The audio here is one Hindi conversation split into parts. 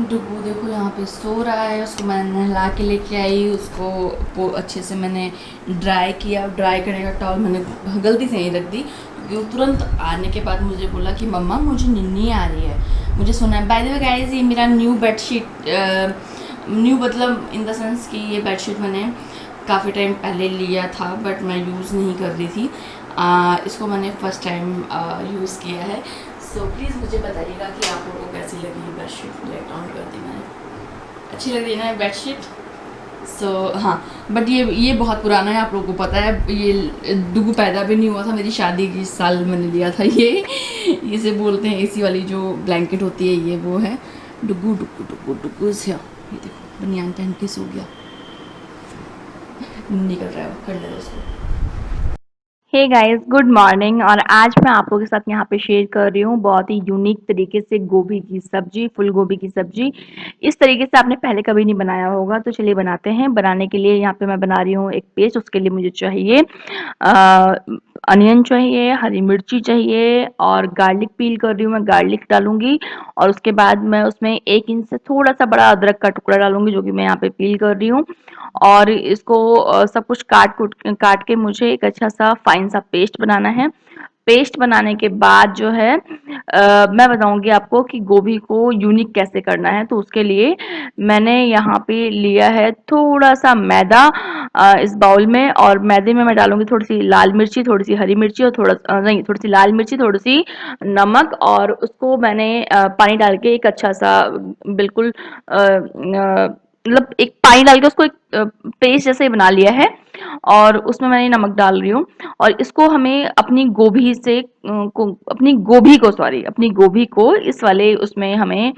डुगू देखो यहाँ पे सो रहा है। उसको मैंने नहला के लेके आई। उसको अच्छे से मैंने ड्राई किया। ड्राई करने का टॉवल मैंने गलती से नहीं रख दी क्योंकि वो तुरंत आने के बाद मुझे बोला कि मम्मा मुझे नींद आ रही है, मुझे सोना है। बाय द वे गाइस, ये मेरा न्यू बेडशीट, न्यू मतलब इन द सेंस कि ये बेडशीट मैंने काफ़ी टाइम पहले लिया था बट मैं यूज़ नहीं कर रही थी। इसको मैंने फ़र्स्ट टाइम यूज़ किया है। सो प्लीज़ मुझे बताइएगा कि आप लोगों को कैसी लगी ये बेडशीट। लाइट ऑन कर दी मैंने। अच्छी लग रही है ना बेडशीट? सो हाँ, बट ये बहुत पुराना है, आप लोगों को पता है। ये डुगू पैदा भी नहीं हुआ था, मेरी शादी के साल मैंने लिया था ये। इसे बोलते हैं एसी वाली जो ब्लैंकेट होती है, ये वो है। डुगू डुगू डुगू डुगू से ये देखो बनियान पहन के सो गया। निकल रहा है वो, कर ले उसको। Hey guys, good morning. और आज मैं आप लोगों के साथ यहाँ पे शेयर कर रही हूँ बहुत ही यूनिक तरीके से गोभी की सब्जी, फूल गोभी की सब्जी। इस तरीके से आपने पहले कभी नहीं बनाया होगा, तो चलिए बनाते हैं। बनाने के लिए यहाँ पे मैं बना रही हूँ एक पेस्ट। उसके लिए मुझे चाहिए अनियन चाहिए, हरी मिर्ची चाहिए और गार्लिक पील कर रही हूँ मैं, गार्लिक डालूंगी। और उसके बाद मैं उसमें 1 इंच से थोड़ा सा बड़ा अदरक का टुकड़ा डालूंगी, जो कि मैं यहाँ पे पील कर रही हूँ। और इसको सब कुछ काट के मुझे एक अच्छा सा फाइन सा पेस्ट बनाना है। पेस्ट बनाने के बाद जो है मैं बताऊंगी आपको कि गोभी को यूनिक कैसे करना है। तो उसके लिए मैंने यहाँ पे लिया है थोड़ा सा मैदा इस बाउल में। और मैदे में मैं डालूंगी थोड़ी सी लाल मिर्ची, थोड़ी सी हरी मिर्ची और नहीं, थोड़ी सी लाल मिर्ची, थोड़ी सी नमक। और उसको मैंने पानी डाल के एक अच्छा सा बिल्कुल मतलब एक पानी डाल के उसको एक पेस्ट जैसे ही बना लिया है। और उसमें मैंने नमक डाल रही हूँ। और इसको हमें अपनी गोभी को इस वाले उसमें हमें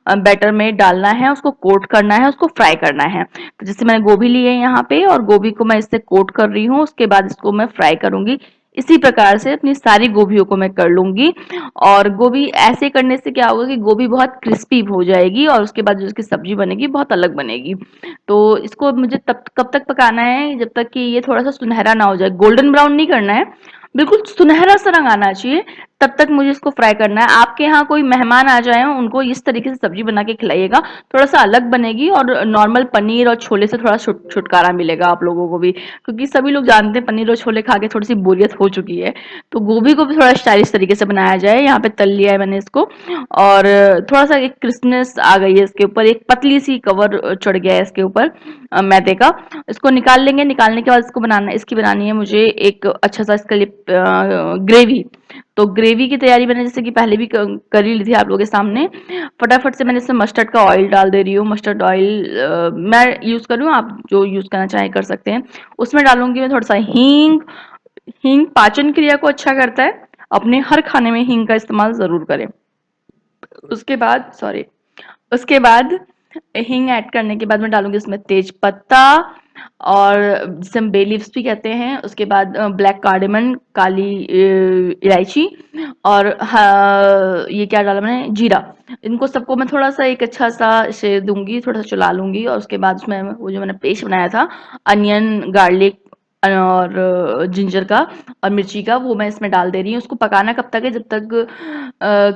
बैटर में डालना है, उसको कोट करना है, उसको फ्राई करना है। तो जैसे मैंने गोभी ली है यहाँ पे और गोभी को मैं इससे कोट कर रही हूँ, उसके बाद इसको मैं फ्राई करूंगी। इसी प्रकार से अपनी सारी गोभियों को मैं कर लूंगी। और गोभी ऐसे करने से क्या होगा कि गोभी बहुत क्रिस्पी हो जाएगी और उसके बाद जो इसकी सब्जी बनेगी बहुत अलग बनेगी। तो इसको मुझे तब कब तक पकाना है, जब तक कि ये थोड़ा सा सुनहरा ना हो जाए। गोल्डन ब्राउन नहीं करना है, बिल्कुल सुनहरा सा रंग आना चाहिए, तब तक मुझे इसको फ्राई करना है। आपके यहाँ कोई मेहमान आ जाए, उनको इस तरीके से सब्जी बना के खिलाइएगा, थोड़ा सा अलग बनेगी और नॉर्मल पनीर और छोले से थोड़ा छुटकारा मिलेगा आप लोगों को भी, क्योंकि सभी लोग जानते हैं पनीर और छोले खा के थोड़ी सी बोरियत हो चुकी है। तो गोभी को भी थोड़ा स्टाइलिश तरीके से बनाया जाए। यहाँ पे तल लिया है मैंने इसको। और थोड़ा सा एक क्रिस्पनेस आ गई है इसके ऊपर, एक पतली सी कवर चढ़ गया है इसके ऊपर मैदे का। इसको निकाल लेंगे। निकालने के बाद इसकी बनानी है मुझे एक अच्छा सा इसके लिए ग्रेवी। तो ग्रेवी की तैयारी मैंने जैसे कि पहले भी कर ही ली थी आप लोगों के सामने। फटाफट से मैंने इसमें मस्टर्ड का ऑयल डाल दे रही हूँ। मस्टर्ड ऑयल मैं यूज कर रही हूँ, आप जो यूज करना चाहें कर सकते हैं। उसमें डालूंगी मैं थोड़ा सा हींग। हींग पाचन क्रिया को अच्छा करता है, अपने हर खाने में हींग का इस्तेमाल जरूर करें। उसके बाद सॉरी उसके बाद हींग ऐड करने के बाद मैं डालूंगी उसमें तेज पत्ता और जिसे हम बे लीव्स भी कहते हैं। उसके बाद ब्लैक कार्डेमन, काली इलायची और ये क्या डाला मैंने, जीरा। इनको सबको मैं थोड़ा सा एक अच्छा सा शेर दूंगी, थोड़ा सा चला लूंगी। और उसके बाद उसमें वो जो मैंने पेस्ट बनाया था अनियन, गार्लिक और जिंजर का और मिर्ची का, वो मैं इसमें डाल दे रही हूँ। उसको पकाना कब तक है, जब तक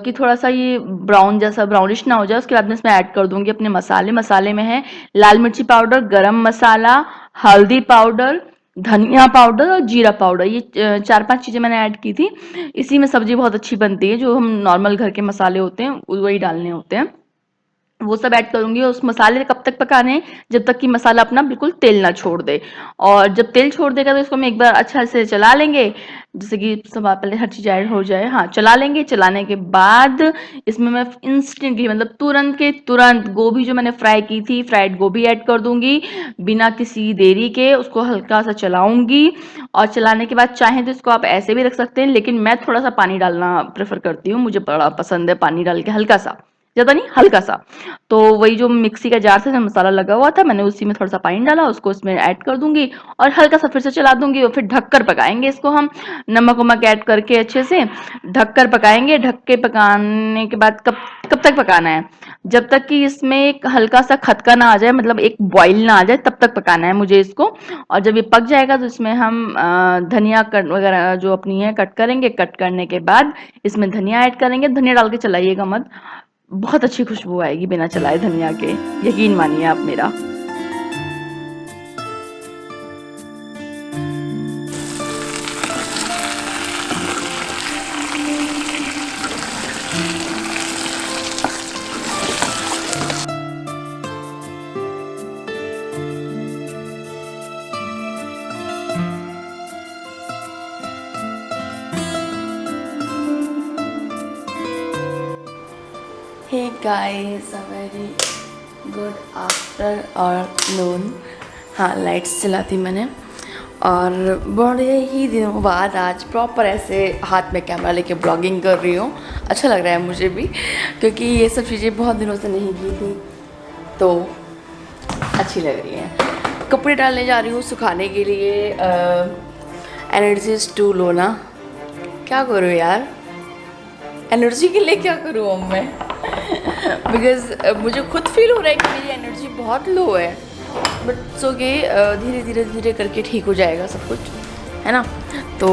कि थोड़ा सा ये ब्राउन जैसा ब्राउनिश ना हो जाए। उसके बाद मैं इसमें ऐड कर दूंगी अपने मसाले। मसाले में है लाल मिर्ची पाउडर, गरम मसाला, हल्दी पाउडर, धनिया पाउडर और जीरा पाउडर। ये 4-5 चीजें मैंने ऐड की थी। इसी में सब्जी बहुत अच्छी बनती है। जो हम नॉर्मल घर के मसाले होते हैं वही डालने होते हैं, वो सब ऐड करूंगी। और उस मसाले कब तक पकाने हैं, जब तक कि मसाला अपना बिल्कुल तेल ना छोड़ दे। और जब तेल छोड़ देगा तो इसको हम एक बार अच्छा से चला लेंगे, जैसे कि सब पहले हर चीज ऐड हो जाए। हाँ, चला लेंगे। चलाने के बाद इसमें मैं इंस्टेंटली मतलब तुरंत के तुरंत गोभी जो मैंने फ्राई की थी, फ्राइड गोभी ऐड कर दूंगी बिना किसी देरी के। उसको हल्का सा चलाऊंगी। और चलाने के बाद चाहें तो इसको आप ऐसे भी रख सकते हैं, लेकिन मैं थोड़ा सा पानी डालना प्रेफर करती हूँ, मुझे बड़ा पसंद है पानी डाल के, हल्का सा, ज्यादा नहीं, हल्का सा। तो वही जो मिक्सी का जार से जो मसाला लगा हुआ था, मैंने उसी में थोड़ा सा पानी डाला, उसको इसमें ऐड कर दूंगी और हल्का सा फिर से चला दूंगी। और फिर ढककर पकाएंगे इसको हम, नमक वमक ऐड करके अच्छे से ढककर पकाएंगे। ढक के पकाने के बाद कब कब तक पकाना है, जब तक कि इसमें एक हल्का सा खदका ना आ जाए, मतलब एक बॉईल ना आ जाए, तब तक पकाना है मुझे इसको। और जब ये पक जाएगा तो इसमें हम धनिया कट वगैरह जो अपनी है कट करेंगे। कट करने के बाद इसमें धनिया ऐड करेंगे। धनिया डाल के चलाइएगा मत, बहुत अच्छी खुशबू आएगी बिना चलाए धनिया के, यकीन मानिए आप मेरा। Hey guys, a very good afternoon. हाँ, लाइट्स चला थी मैंने, और बड़े ही दिनों बाद आज प्रॉपर ऐसे हाथ में कैमरा लेके ब्लॉगिंग कर रही हूँ। अच्छा लग रहा है मुझे भी, क्योंकि ये सब चीज़ें बहुत दिनों से नहीं की थी, तो अच्छी लग रही हैं। कपड़े डालने जा रही हूँ सुखाने के लिए। एनर्जी इज़ टू लो ना, क्या करूँ यार, एनर्जी के लिए क्या करूँ अब मैं। बिकॉज़ मुझे खुद फील हो रहा है कि मेरी एनर्जी बहुत लो है, बट सो के धीरे धीरे धीरे करके ठीक हो जाएगा सब कुछ, है ना। तो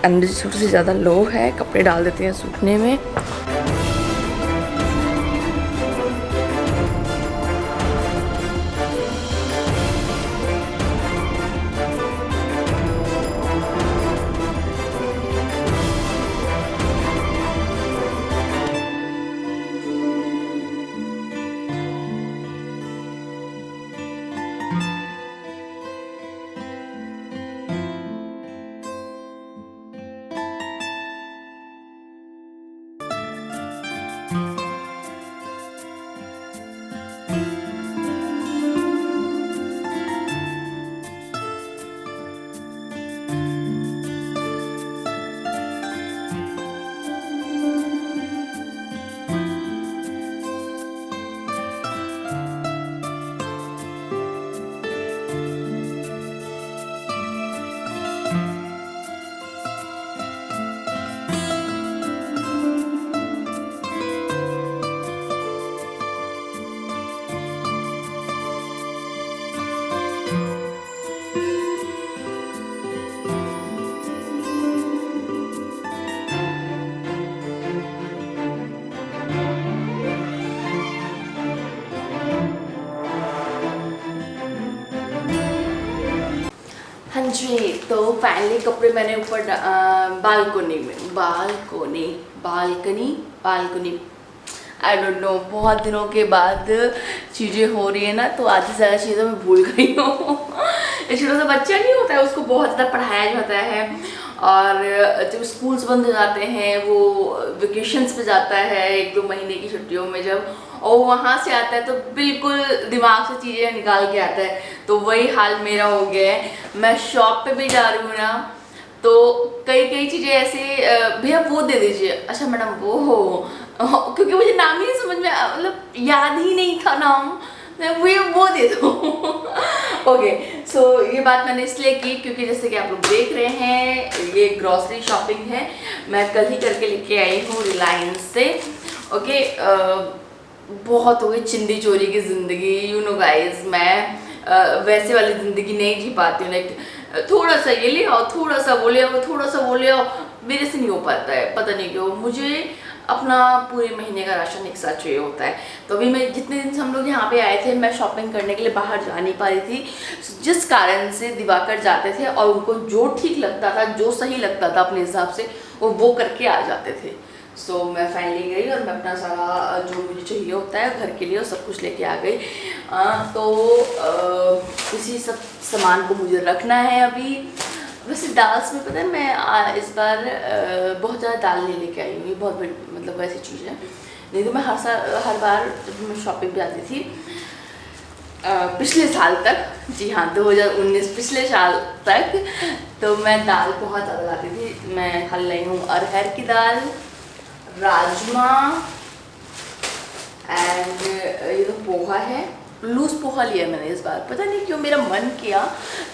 एनर्जी थोड़ी सी ज़्यादा लो है, कपड़े डाल देते हैं सूखने में। हाँ जी, तो फाइनली कपड़े मैंने ऊपर बालकनी आई डोंट नो, बहुत दिनों के बाद चीज़ें हो रही है ना, तो आधी से ज़्यादा चीज़ें मैं भूल गई हूँ। एक छोटा सा बच्चा नहीं होता है, उसको बहुत ज़्यादा पढ़ाया जाता है, और जब स्कूल्स बंद हो जाते हैं, वो वेकेशंस पे जाता है 1-2 महीने की छुट्टियों में जब, और वहाँ से आता है तो बिल्कुल दिमाग से चीज़ें निकाल के आता है। तो वही हाल मेरा हो गया है। मैं शॉप पे भी जा रही हूँ ना, तो कई कई चीज़ें ऐसे, भैया वो दे दीजिए, अच्छा मैडम वो हो, क्योंकि मुझे नाम ही नहीं समझ में, मतलब याद ही नहीं था नाम, वो दे दो। ओके, सो ये बात मैंने इसलिए की क्योंकि जैसे कि आप लोग देख रहे हैं, ये ग्रॉसरी शॉपिंग है, मैं कल ही करके लेके आई हूँ रिलायंस से। ओके, बहुत हो गई चिंदी चोरी की ज़िंदगी, यू नो गाइज। मैं वैसे वाली ज़िंदगी नहीं जी पाती हूँ, लाइक थोड़ा सा ये ले आओ, थोड़ा सा वो ले आओ, थोड़ा सा वो ले आओ, मेरे से नहीं हो पाता है, पता नहीं क्यों। मुझे अपना पूरे महीने का राशन एक साथ चाहिए होता है। तो अभी मैं जितने दिन से हम लोग यहाँ पे आए थे, मैं शॉपिंग करने के लिए बाहर जा नहीं पा रही थी, जिस कारण से दिवाकर जाते थे और उनको जो ठीक लगता था, जो सही लगता था अपने हिसाब से, वो करके आ जाते थे। सो मैं फाइनली गई और मैं अपना सारा जो मुझे चाहिए होता है घर के लिए, वो सब कुछ लेके आ गई। इसी सब सामान को मुझे रखना है अभी। वैसे दाल्स में पता है, मैं इस बार बहुत ज़्यादा दाल नहीं लेके आई हूँ, ये बहुत मतलब वैसी चीज़ है। नहीं तो मैं हर बार जब मैं शॉपिंग पे आती थी पिछले साल तक, जी हाँ 2019 पिछले साल तक, तो मैं दाल बहुत ज़्यादा लाती थी। मैं हल लाई हूँ अरहर की दाल, राजमा, एंड ये तो पोहा है, लूज पोहा लिया मैंने इस बार। पता नहीं क्यों मेरा मन किया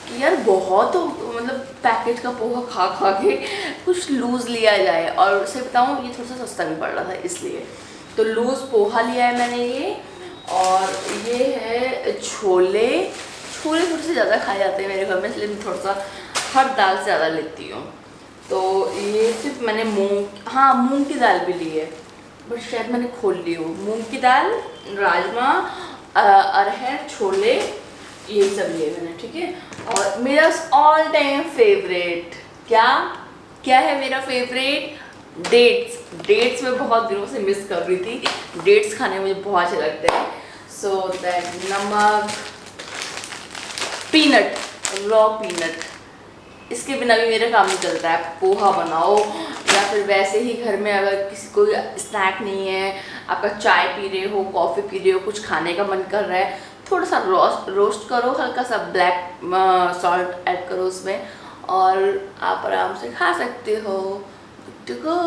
कि यार बहुत मतलब पैकेट का पोहा खा खा के कुछ लूज़ लिया जाए, और उसे बताऊँ ये थोड़ा सा सस्ता भी पड़ रहा था इसलिए, तो लूज़ पोहा लिया है मैंने ये। और ये है छोले थोड़े से ज़्यादा खाए जाते हैं मेरे घर में, इसलिए मैं थोड़ा सा हर दाल से ज़्यादा लेती हूँ। तो ये सिर्फ मैंने मूंग की दाल भी ली है, बट शायद मैंने खोल ली हो। मूंग की दाल, राजमा, अरहर, छोले, ये सब लिए मैंने, ठीक है। और मेरा ऑल टाइम फेवरेट क्या क्या है मेरा फेवरेट? डेट्स। डेट्स मैं बहुत दिनों से मिस कर रही थी। डेट्स खाने मुझे बहुत अच्छे लगते हैं। सो दैट नमक, पीनट, रॉ पीनट, इसके बिना भी मेरा काम नहीं चलता है। पोहा बनाओ या फिर वैसे ही घर में अगर किसी को स्नैक नहीं है, आपका चाय पी रहे हो, कॉफ़ी पी रहे हो, कुछ खाने का मन कर रहा है, थोड़ा सा रोस्ट करो, हल्का सा ब्लैक सॉल्ट ऐड करो उसमें, और आप आराम से खा सकते हो। To go.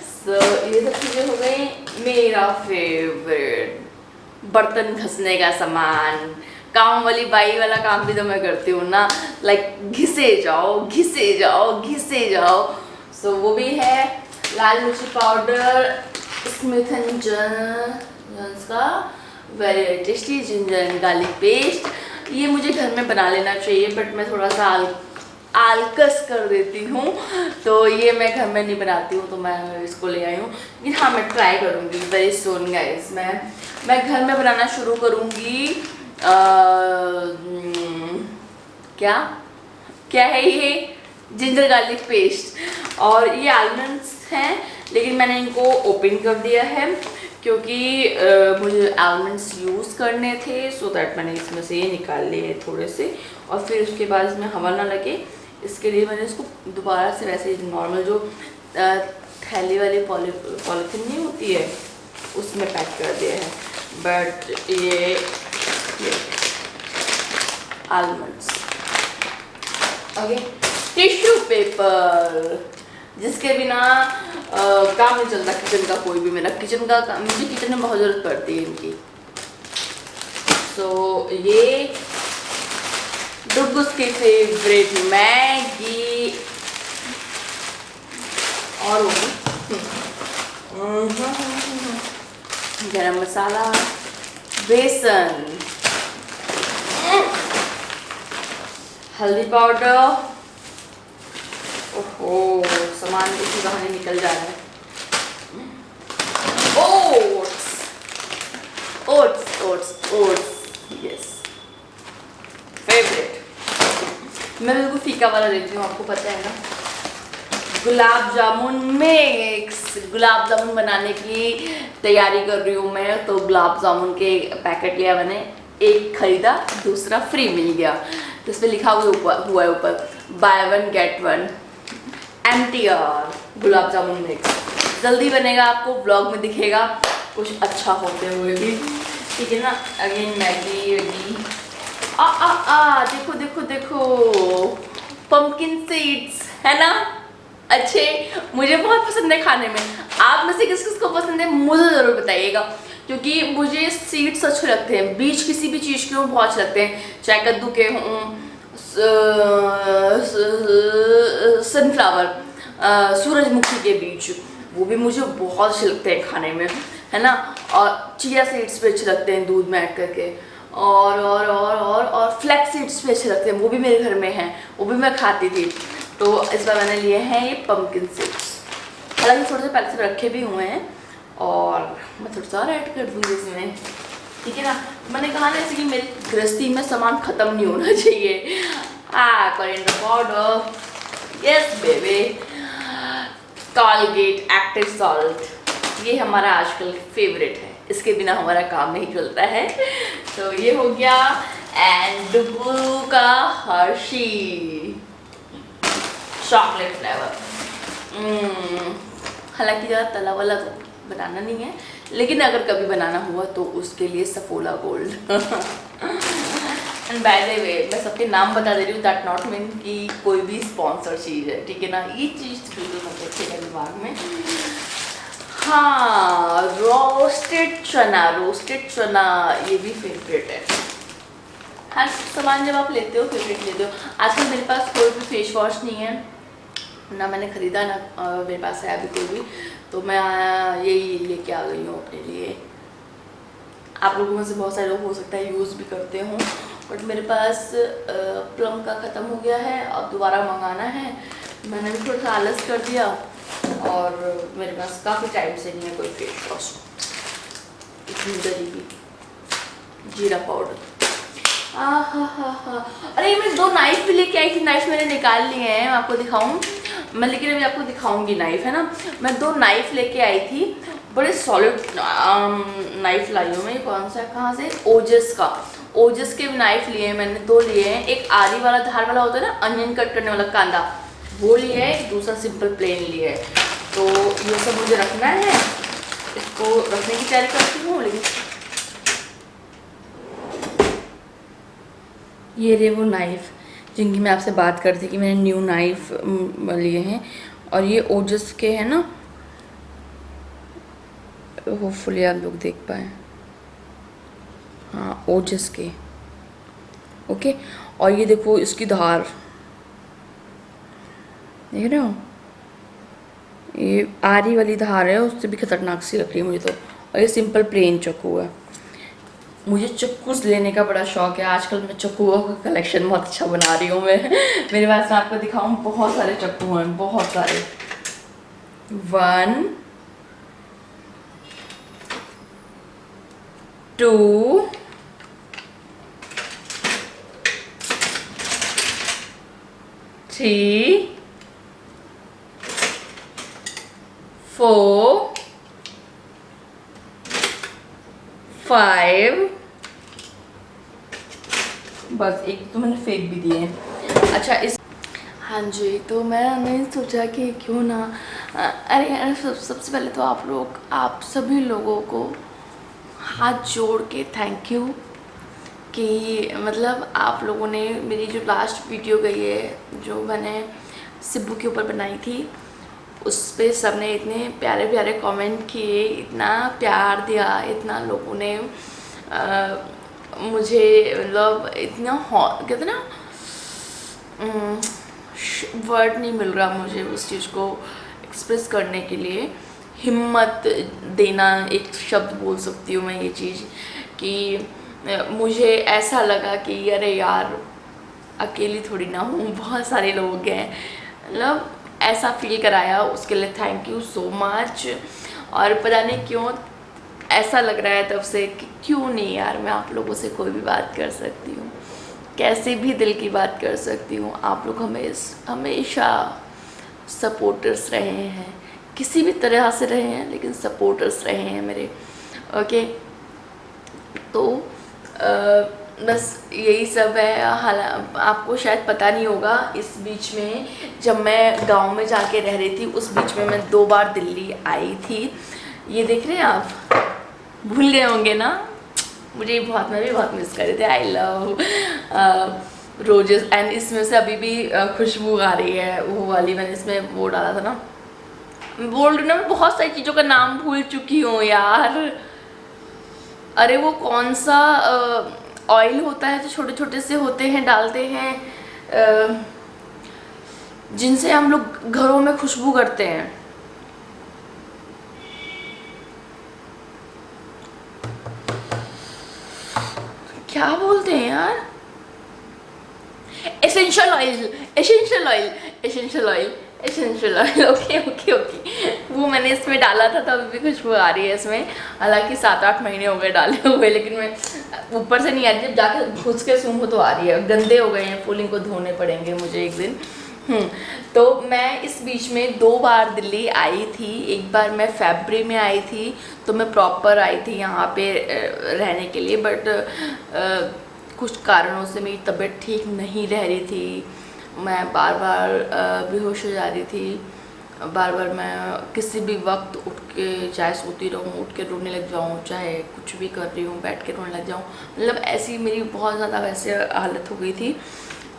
सो ये सब चीज़ें हो गई। मेरा फेवरेट बर्तन घसने का सामान, काम वाली बाई वाला काम भी तो मैं करती हूँ ना, लाइक घिसे जाओ घिसे जाओ घिसे जाओ। सो वो भी है। लाल मिर्ची पाउडर, स्मिथ एंड जॉन्स का very tasty ginger and garlic paste. ये मुझे घर में बना लेना चाहिए, बट मैं थोड़ा सा आलकस कर देती हूँ, तो ये मैं घर में नहीं बनाती हूँ, तो मैं इसको ले आई हूँ। लेकिन हाँ, मैं ट्राई करूँगी वेरी सून गाइस। मैं घर में बनाना शुरू करूँगी। क्या क्या है ये? Ginger garlic paste. और ये आलमंड्स हैं, लेकिन मैंने इनको ओपन कर दिया है क्योंकि मुझे आलमंड्स यूज़ करने थे, सो दैट मैंने इसमें से ये निकाल लिए थोड़े से, और फिर उसके बाद इसमें हवा ना लगे इसके लिए मैंने इसको दोबारा से वैसे नॉर्मल जो थैली वाली पॉलीथीन नहीं होती है उसमें पैक कर दिया है। बट ये आलमंड्स। ओके, टिश्यू पेपर, जिसके बिना काम नहीं चलता किचन का कोई भी। मेरा किचन का काम, मुझे किचन में बहुत ज़रूरत पड़ती है इनकी। सो ये डुगुस की फेवरेट मैगी, और गरम मसाला, बेसन, हल्दी पाउडर। ओहो, सामान इसी बहाने निकल जा रहा है। Oats oats oats oats, yes, favourite. मैं बिल्कुल फीका वाला देती हूँ, आपको पता है ना। गुलाब जामुन मिक्स, गुलाब जामुन बनाने की तैयारी कर रही हूँ मैं, तो गुलाब जामुन के पैकेट लिया मैंने, एक खरीदा दूसरा फ्री मिल गया, तो इस पर लिखा हुआ है ऊपर by one get one MTR gulab jamun mix. जल्दी बनेगा, आपको ब्लॉग में दिखेगा कुछ अच्छा होते हुए भी, ठीक है ना। अगेन मैगी वेगी, देखो देखो देखो, पंपकिन सीड्स है ना, अच्छे, मुझे बहुत पसंद है खाने में। आप में से किस किस को पसंद है मुझे ज़रूर बताइएगा, क्योंकि मुझे सीड्स अच्छे लगते हैं, बीज किसी भी चीज़ के हों बहुत अच्छे लगते हैं, चाहे कद्दू के हों, सनफ्लावर, सूरजमुखी के बीज, वो भी मुझे बहुत अच्छे लगते हैं खाने में, है ना। और चिया सीड्स भी अच्छे लगते हैं दूध में ऐड करके, और फ्लैक्स सीड्स भी अच्छे लगते हैं, वो भी मेरे घर में हैं, वो भी मैं खाती थी। तो इस बार मैंने लिए हैं ये पंपकिन सीड्स, हालांकि थोड़े से पहले से रखे भी हुए हैं, और मैं थोड़ा सा और ऐड कर दूँगी इसमें, ठीक है ना। मैंने कहा ना जैसे कि मेरी गृहस्थी में सामान ख़त्म नहीं होना चाहिए। Coriander powder, yes baby, Colgate active salt, ये हमारा आजकल फेवरेट है, इसके बिना हमारा काम नहीं चलता है। तो ये हो गया। एंड डुगू का हर्शी चॉकलेट फ्लेवर, हालांकि ज़्यादा तला वाला तो बनाना नहीं है, लेकिन अगर कभी बनाना हुआ तो उसके लिए Saffola gold. And by the way, मैं सबके नाम बता दे रही हूँ, दैट नॉट मीन कि कोई भी स्पॉन्सर चीज़ है, ठीक है ना। ये चीज़ बिल्कुल मत रखिएगा दिमाग में। हाँ, रोस्टेड चना ये भी फेवरेट है। हर सामान जब आप लेते हो फेवरेट लेते हो। आजकल मेरे पास कोई भी फेस वॉश नहीं है, ना मैंने ख़रीदा, ना मेरे पास है अभी कोई भी, तो मैं यही लेके आ गई हूँ अपने लिए। आप लोगों में से बहुत सारे लोग हो सकता है यूज़ भी करते हों, बट मेरे पास प्लम का ख़त्म हो गया है, अब दोबारा मंगाना है। मैंने भी थोड़ा सा आलस कर दिया और मेरे पास काफ़ी टाइम से नहीं है कोई फेस वॉश। इतनी गरीबी, जीरा पाउडर, हा। अरे मैं 2 नाइफ भी लेके आई थी, नाइफ मैंने निकाल लिए हैं, आपको दिखाऊं मैं, लेकिन अभी आपको दिखाऊंगी नाइफ, है ना। मैं 2 नाइफ लेके आई थी, बड़े सॉलिड नाइफ लाई हूँ मैं। कौन सा, कहाँ से, ओजस के नाइफ लिए हैं मैंने, 2 लिए हैं। एक आरी वाला धार वाला होता है ना, अनियन कट करने वाला, कांदा, वो लिया है। दूसरा सिंपल प्लेन लिया है। तो ये सब मुझे रखना है, इसको रखने की तैयारी करती हूँ। लेकिन ये रहे वो नाइफ़ जिनकी मैं आपसे बात कर थी कि मैंने न्यू नाइफ़ लिए हैं, और ये ओजस के हैं ना, होपफुली आप लोग देख पाए, हाँ ओजस के, ओके। और ये देखो इसकी धार, देख रहे हो, ये आरी वाली धार है, उससे भी खतरनाक सी लग रही है मुझे तो। और ये सिंपल प्लेन चाकू है। मुझे चक्कूस लेने का बड़ा शौक है, आजकल मैं चक्कुओं का कलेक्शन बहुत अच्छा बना रही हूँ मैं। मेरे पास मैं आपको दिखाऊँ, बहुत सारे चक्कू हैं, बहुत सारे। 1 2 3 4 5, बस एक तो मैंने फेंक भी दिए हैं। अच्छा इस, हाँ जी, तो मैंने सोचा कि क्यों ना, अरे यार सबसे पहले तो आप सभी लोगों को हाथ जोड़ के थैंक यू कि मतलब आप लोगों ने मेरी जो लास्ट वीडियो गई है, जो मैंने सिब्बू के ऊपर बनाई थी, उस पर सब ने इतने प्यारे प्यारे कमेंट किए, इतना प्यार दिया, इतना लोगों ने मुझे मतलब इतना कहते ना, वर्ड नहीं मिल रहा मुझे उस चीज़ को एक्सप्रेस करने के लिए, हिम्मत देना एक शब्द बोल सकती हूँ मैं ये चीज़, कि मुझे ऐसा लगा कि अरे यार अकेली थोड़ी ना हूँ, बहुत सारे लोग हैं, मतलब ऐसा फील कराया, उसके लिए थैंक यू सो मच। और पता नहीं क्यों ऐसा लग रहा है तब से कि क्यों नहीं यार, मैं आप लोगों से कोई भी बात कर सकती हूँ, कैसे भी दिल की बात कर सकती हूँ। आप लोग हमेशा सपोर्टर्स रहे हैं, किसी भी तरह से रहे हैं, लेकिन सपोर्टर्स रहे हैं मेरे, ओके। तो बस यही सब है। आपको शायद पता नहीं होगा, इस बीच में जब मैं गांव में जाके रह रही थी, उस बीच में मैं 2 बार दिल्ली आई थी। ये देख रहे हैं आप, भूल गए होंगे ना, मुझे मैं भी बहुत मिस कर रही थी। आई लव रोजेस, एंड इसमें से अभी भी खुशबू आ रही है, वो वाली मैंने इसमें वो डाला था ना, बोल रही ना, मैं बहुत सारी चीज़ों का नाम भूल चुकी हूँ यार। अरे वो कौन सा ऑयल होता है जो छोटे छोटे से होते हैं, डालते हैं, जिनसे हम लोग घरों में खुशबू करते हैं, क्या बोलते हैं यार, एसेंशियल ऑयल, ओके। वो मैंने इसमें डाला था, तब भी खुशबू आ रही है इसमें। हालांकि 7-8 महीने हो गए डाले हुए, लेकिन मैं ऊपर से नहीं आ रही, जब जाके घुस के सूंघो तो आ रही है। गंदे हो गए हैं फूल, इनको धोने पड़ेंगे मुझे एक दिन। तो मैं इस बीच में 2 बार दिल्ली आई थी। एक बार मैं फरवरी में आई थी, तो मैं प्रॉपर आई थी यहाँ पे रहने के लिए, बट कुछ कारणों से मेरी तबीयत ठीक नहीं रह रही थी, मैं बार बार बेहोश हो जा रही थी, बार बार मैं किसी भी वक्त उठ के चाहे सोती रहूँ, उठ के रोने लग जाऊँ, चाहे कुछ भी कर रही हूँ बैठ के रोने लग जाऊँ, मतलब ऐसी मेरी बहुत ज़्यादा वैसे हालत हो गई थी।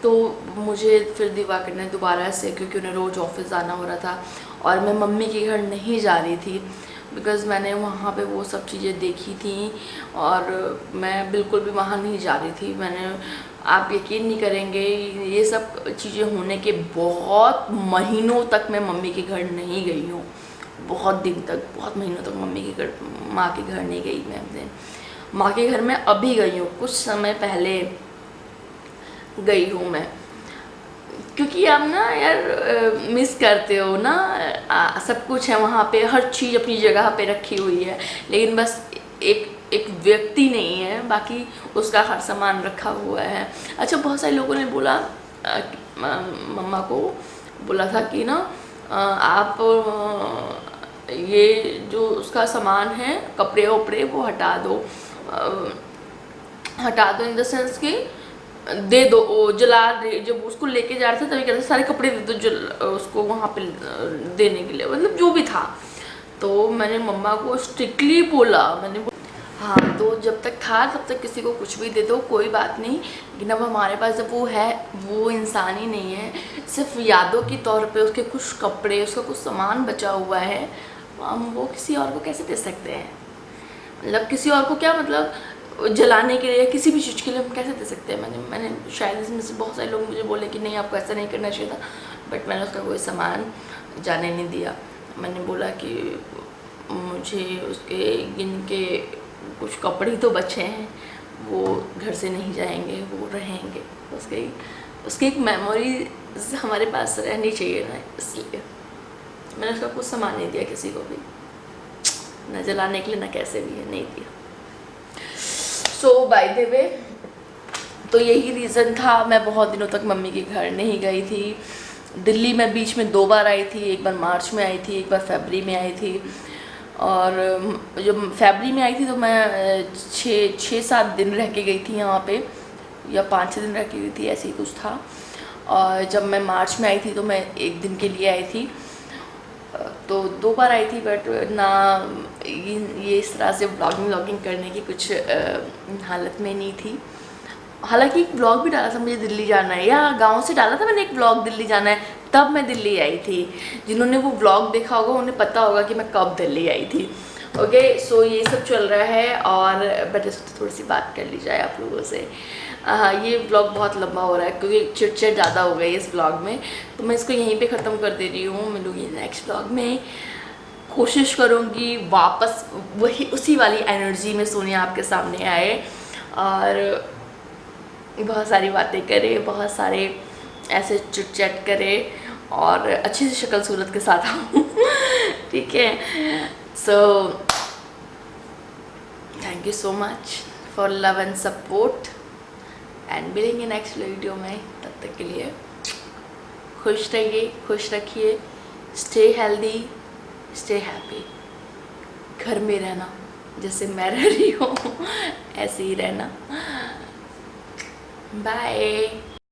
तो मुझे फिर दिवाकर ने दोबारा से, क्योंकि उन्हें रोज़ ऑफिस जाना हो रहा था और मैं मम्मी के घर नहीं जा रही थी, बिकॉज़ मैंने वहाँ पे वो सब चीज़ें देखी थी और मैं बिल्कुल भी वहाँ नहीं जा रही थी। आप यकीन नहीं करेंगे, ये सब चीज़ें होने के बहुत महीनों तक मैं मम्मी के घर नहीं गई हूँ, बहुत दिन तक, बहुत महीनों तक मम्मी के घर, माँ के घर नहीं गई मैं अपने। माँ के घर में अभी गई हूँ, कुछ समय पहले गई हूँ मैं। क्योंकि आप ना यार मिस करते हो ना, सब कुछ है वहाँ पे, हर चीज़ अपनी जगह पे रखी हुई है, लेकिन बस एक एक व्यक्ति नहीं है, बाकी उसका हर सामान रखा हुआ है। अच्छा, बहुत सारे लोगों ने बोला मम्मा को बोला था कि ना आप ये जो उसका सामान है, कपड़े वपड़े वो हटा दो, इन द सेंस कि दे दो, वो जला, जब उसको लेके जा रहे थे तभी कहते सारे कपड़े दे दो उसको वहाँ पे देने के लिए, मतलब जो भी था। तो मैंने मम्मा को स्ट्रिक्टली बोला, हाँ तो जब तक था तब तक किसी को कुछ भी दे दो, कोई बात नहीं, लेकिन अब हमारे पास जब वो है, वो इंसान ही नहीं है, सिर्फ यादों के तौर पे उसके कुछ कपड़े, उसका कुछ सामान बचा हुआ है, हम वो किसी और को कैसे दे सकते हैं? मतलब किसी और को क्या, मतलब जलाने के लिए, किसी भी चीज़ के लिए हम कैसे दे सकते हैं? मैंने शायद इसमें से बहुत सारे लोग मुझे बोले कि नहीं आपको ऐसा नहीं करना चाहिए था, बट मैंने उसका कोई सामान जाने नहीं दिया। मैंने बोला कि मुझे उसके गिन के कुछ कपड़े तो बचे हैं, वो घर से नहीं जाएंगे, वो रहेंगे, उसकी एक मेमोरी हमारे पास रहनी चाहिए ना, इसलिए मैंने उसका कुछ सामान नहीं दिया किसी को भी, न जलाने के लिए न कैसे भी है, नहीं दिया। सो बाय द वे, तो यही रीज़न था, मैं बहुत दिनों तक मम्मी के घर नहीं गई थी। दिल्ली में बीच में 2 बार आई थी, एक बार मार्च में आई थी, एक बार फरवरी में आई थी। और जब फरवरी में आई थी तो मैं 6-7 दिन रह के गई थी यहाँ पे, या 5-6 दिन रह के गई थी, ऐसे ही कुछ था। और जब मैं मार्च में आई थी तो मैं 1 दिन के लिए आई थी, तो 2 बार आई थी, बट ना ये इस तरह से व्लॉगिंग करने की कुछ हालत में नहीं थी। हालांकि एक ब्लॉग भी डाला था मुझे दिल्ली जाना है, या गांव से डाला था मैंने एक ब्लॉग दिल्ली जाना है, तब मैं दिल्ली आई थी। जिन्होंने वो ब्लॉग देखा होगा उन्हें पता होगा कि मैं कब दिल्ली आई थी। ओके, सो ये सब चल रहा है, और बट इसको थोड़ी सी बात कर ली जाए आप लोगों से। ये ब्लॉग बहुत लंबा हो रहा है क्योंकि चिट ज़्यादा हो गई इस ब्लॉग में, तो मैं इसको यहीं पे ख़त्म कर दे रही हूँ। मिलूँगी नेक्स्ट ब्लॉग में, कोशिश करूँगी वापस वही उसी वाली एनर्जी में सोनिया आपके सामने आए, और बहुत सारी बातें करे, बहुत सारे ऐसे चिट चैट करे, और अच्छी सी शक्ल सूरत के साथ आऊँ। ठीक है, so thank you so much for love and support, and मिलेंगे नेक्स्ट वीडियो में। तब तक के लिए खुश रहिए, खुश रखिए, स्टे हेल्दी, स्टे हैप्पी। घर में रहना, जैसे मैं रह रही हूँ ऐसे ही रहना। Bye.